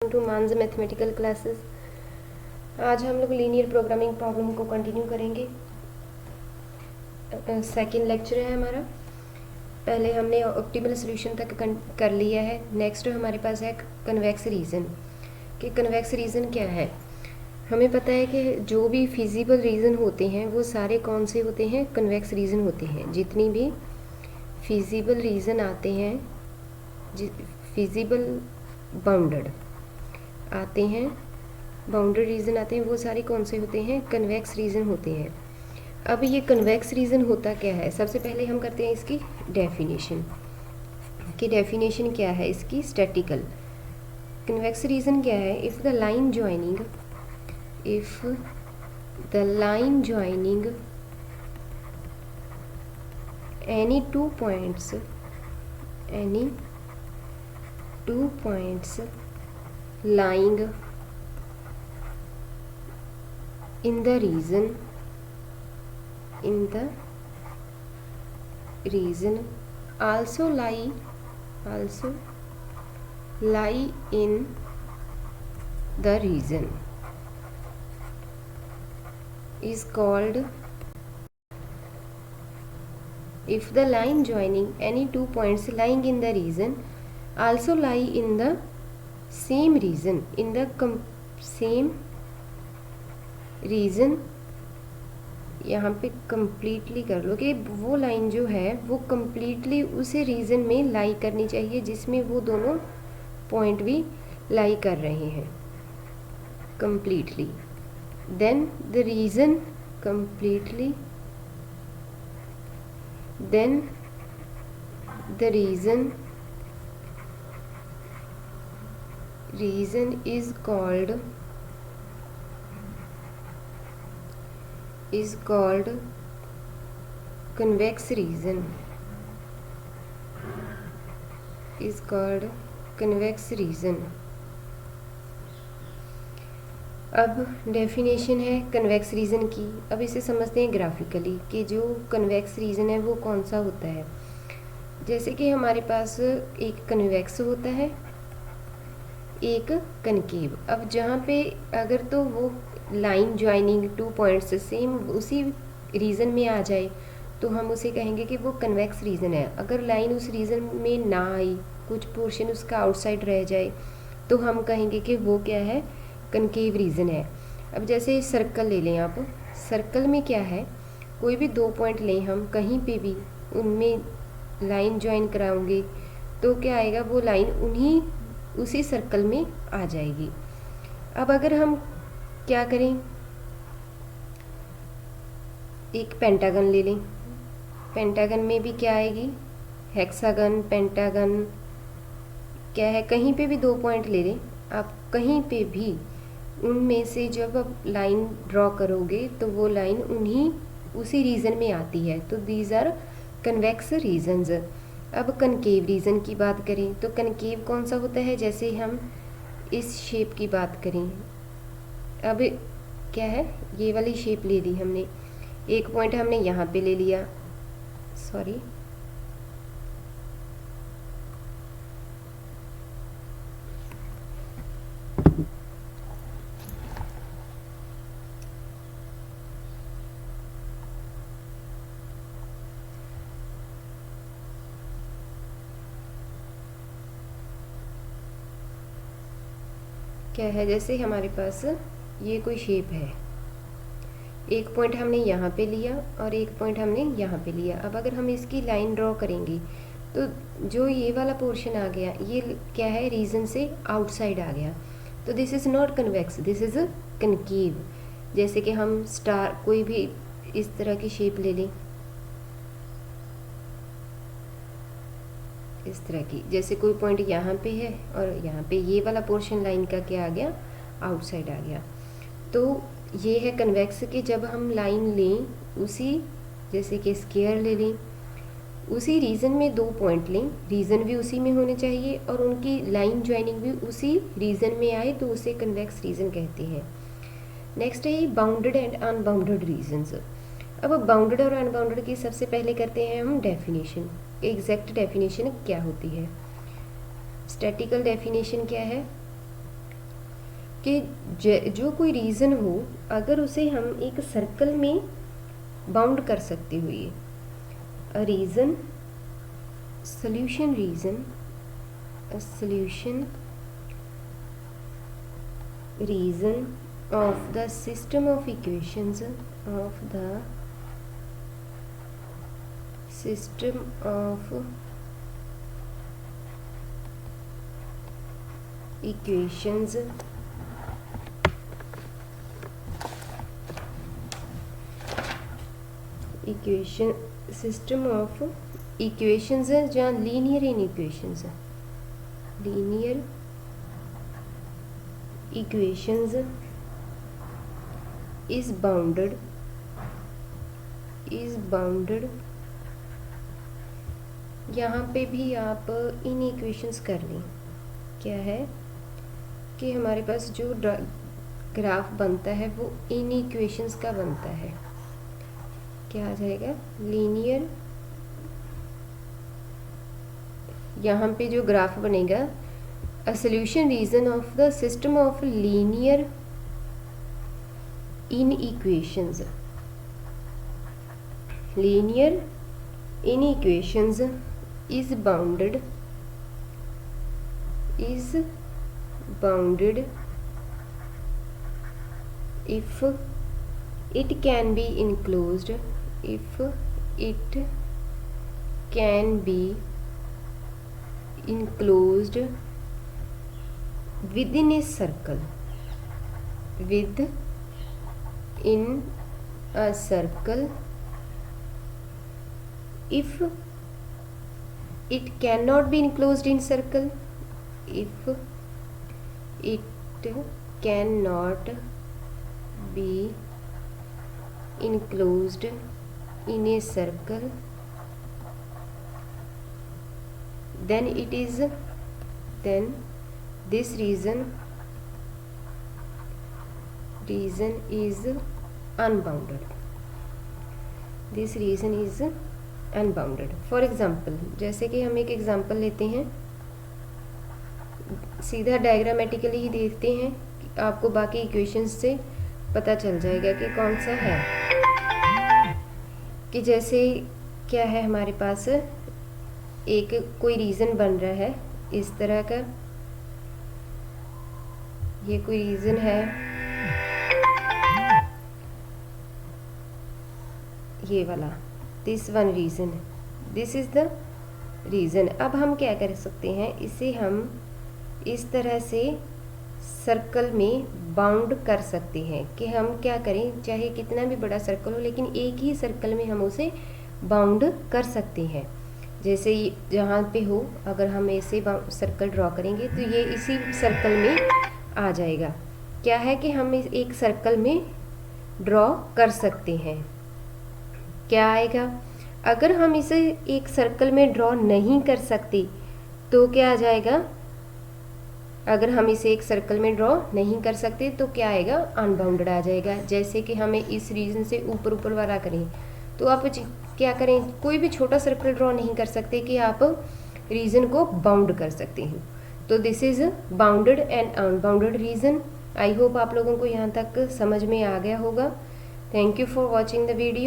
To Manas mathematical classes. आज हम लोग लीनियर प्रोग्रामिंग प्रॉब्लम को कंटिन्यू करेंगे। सेकंड लेक्चर है हमारा। पहले हमने ऑप्टिमल सॉल्यूशन तक कर लिया है। नेक्स्ट हमारे पास है कन्वेक्स रीजन। कि कन्वेक्स रीजन क्या है। हमें पता है कि जो भी फिजिबल रीजन होते हैं वो सारे कौन से होते हैं, कन्वेक्स रीजन होते हैं। जितनी भी फिजिबल रीजन आते हैं, फिजिबल बाउंडेड आते हैं, बाउंडेड रीजन आते हैं, वो सारे कौन से होते हैं, कन्वेक्स रीजन होते हैं। अब ये कन्वेक्स रीजन होता क्या है, सबसे पहले हम करते हैं इसकी डेफिनेशन। कि डेफिनेशन क्या है इसकी, स्टैटिकल। कन्वेक्स रीजन क्या है, if the line joining any two points lying in the region also lie in the region is called, if the line joining any two points lying in the region also lie in the same region, in the same region, यहाँ पे completely कर लो कि वो line जो है वो completely उसी reason में लाई करनी चाहिए जिसमें वो दोनों पॉइंट भी लाई कर रहे हैं completely. Then the region is called convex region, अब डेफिनेशन है कन्वेक्स रीजन की। अब इसे समझते हैं ग्राफिकली कि जो कन्वेक्स रीजन है वो कौन सा होता है। जैसे कि हमारे पास एक कन्वेक्स होता है, एक कनकेव। अब जहाँ पे अगर तो वो line joining two points same उसी रीजन में आ जाए तो हम उसे कहेंगे कि वो कन्वेक्स रीजन है। अगर लाइन उस रीजन में ना आई, कुछ पोर्शन उसका आउटसाइड रह जाए, तो हम कहेंगे कि वो क्या है, कनकेव रीजन है। अब जैसे सर्कल ले लें आप, सर्कल में क्या है, कोई भी दो पॉइंट लें हम, कहीं पे भी उनमें लाइन ज्वाइन कराओगे तो क्या आएगा, वो लाइन उसी सर्कल में आ जाएगी। अब अगर हम क्या करें, एक पेंटागन ले लें। पेंटागन में भी क्या आएगी, हेक्सागन, पेंटागन क्या है, कहीं पे भी दो पॉइंट ले लें आप, कहीं पे भी उनमें से जब आप लाइन ड्रॉ करोगे तो वो लाइन उसी रीजन में आती है। तो दीज आर कन्वेक्स रीजन्स। अब कनकेव रीजन की बात करें तो कनकेव कौन सा होता है, जैसे हम इस शेप की बात करें। अब क्या है, ये वाली शेप ले ली हमने, एक पॉइंट हमने यहाँ पे ले लिया, सॉरी क्या है, जैसे हमारे पास ये कोई शेप है, एक पॉइंट हमने यहाँ पे लिया और एक पॉइंट हमने यहाँ पे लिया। अब अगर हम इसकी लाइन ड्रॉ करेंगे तो जो ये वाला पोर्शन आ गया, ये क्या है, रीजन से आउटसाइड आ गया। तो this is not convex, this is concave. जैसे कि हम स्टार, कोई भी इस तरह की शेप ले लें, इस तरह की, जैसे कोई पॉइंट यहाँ पे है और यहाँ पे ये वाला पोर्शन लाइन का क्या आ गया, आउटसाइड आ गया। तो ये है कन्वेक्स कि जब हम लाइन लें उसी, जैसे कि स्क्वायर ले लें, उसी रीजन में दो पॉइंट लें, रीजन भी उसी में होने चाहिए और उनकी लाइन ज्वाइनिंग भी उसी रीजन में आए तो उसे कन्वेक्स रीजन कहते हैं। नेक्स्ट है बाउंडेड एंड अनबाउंडेड रीजन्स। अब बाउंडेड और अनबाउंडेड की सबसे पहले करते हैं हम डेफिनेशन। एग्जैक्ट डेफिनेशन क्या होती है, स्टैटिकल डेफिनेशन क्या है, कि जो कोई रीज़न हो, अगर उसे हम एक सर्कल में बाउंड कर सकते हुए, a reason, solution reason, a solution reason of the system of equations of the system of equations system of equations ਜਾਂ linear inequations, linear equations is bounded यहाँ पे भी आप इन इक्वेशंस कर लें। क्या है कि हमारे पास जो ग्राफ बनता है वो इन इक्वेशंस का बनता है। क्या आ जाएगा? लीनियर, यहाँ पे जो ग्राफ बनेगा, a solution region of the system of linear inequations, linear inequations is bounded if it can be enclosed, if it can be enclosed within a circle, within a circle, if it cannot be enclosed in circle, if it cannot be enclosed in a circle, then this reason is unbounded, this reason is unbounded. For example, जैसे कि हम एक example लेते हैं, सीधा diagrammatically ही देखते हैं, आपको बाकी इक्वेशंस से पता चल जाएगा कि कौन सा है। कि जैसे क्या है, हमारे पास एक कोई रीज़न बन रहा है इस तरह का, ये कोई रीज़न है, ये वाला, this one reason, this is the reason. अब हम क्या कर सकते हैं, इसे हम इस तरह से सर्कल में बाउंड कर सकते हैं कि हम क्या करें, चाहे कितना भी बड़ा सर्कल हो लेकिन एक ही सर्कल में हम उसे बाउंड कर सकते हैं। जैसे जहाँ पे हो, अगर हम ऐसे सर्कल ड्रॉ करेंगे तो ये इसी सर्कल में आ जाएगा। क्या है कि हम एक सर्कल में ड्रॉ कर सकते हैं। क्या आएगा? अगर हम इसे एक सर्कल में ड्रॉ नहीं कर सकते तो क्या आ जाएगा? अगर हम इसे एक सर्कल में ड्रॉ नहीं कर सकते तो क्या आएगा? अनबाउंडेड आ जाएगा। जैसे कि हमें इस रीजन से ऊपर वाला करें तो आप क्या करें, कोई भी छोटा सर्कल ड्रॉ नहीं कर सकते कि आप रीजन को बाउंड कर सकते हैं। तो this is bounded and unbounded region. I hope आप लोगों को यहाँ तक समझ में आ गया होगा। Thank you for watching the video.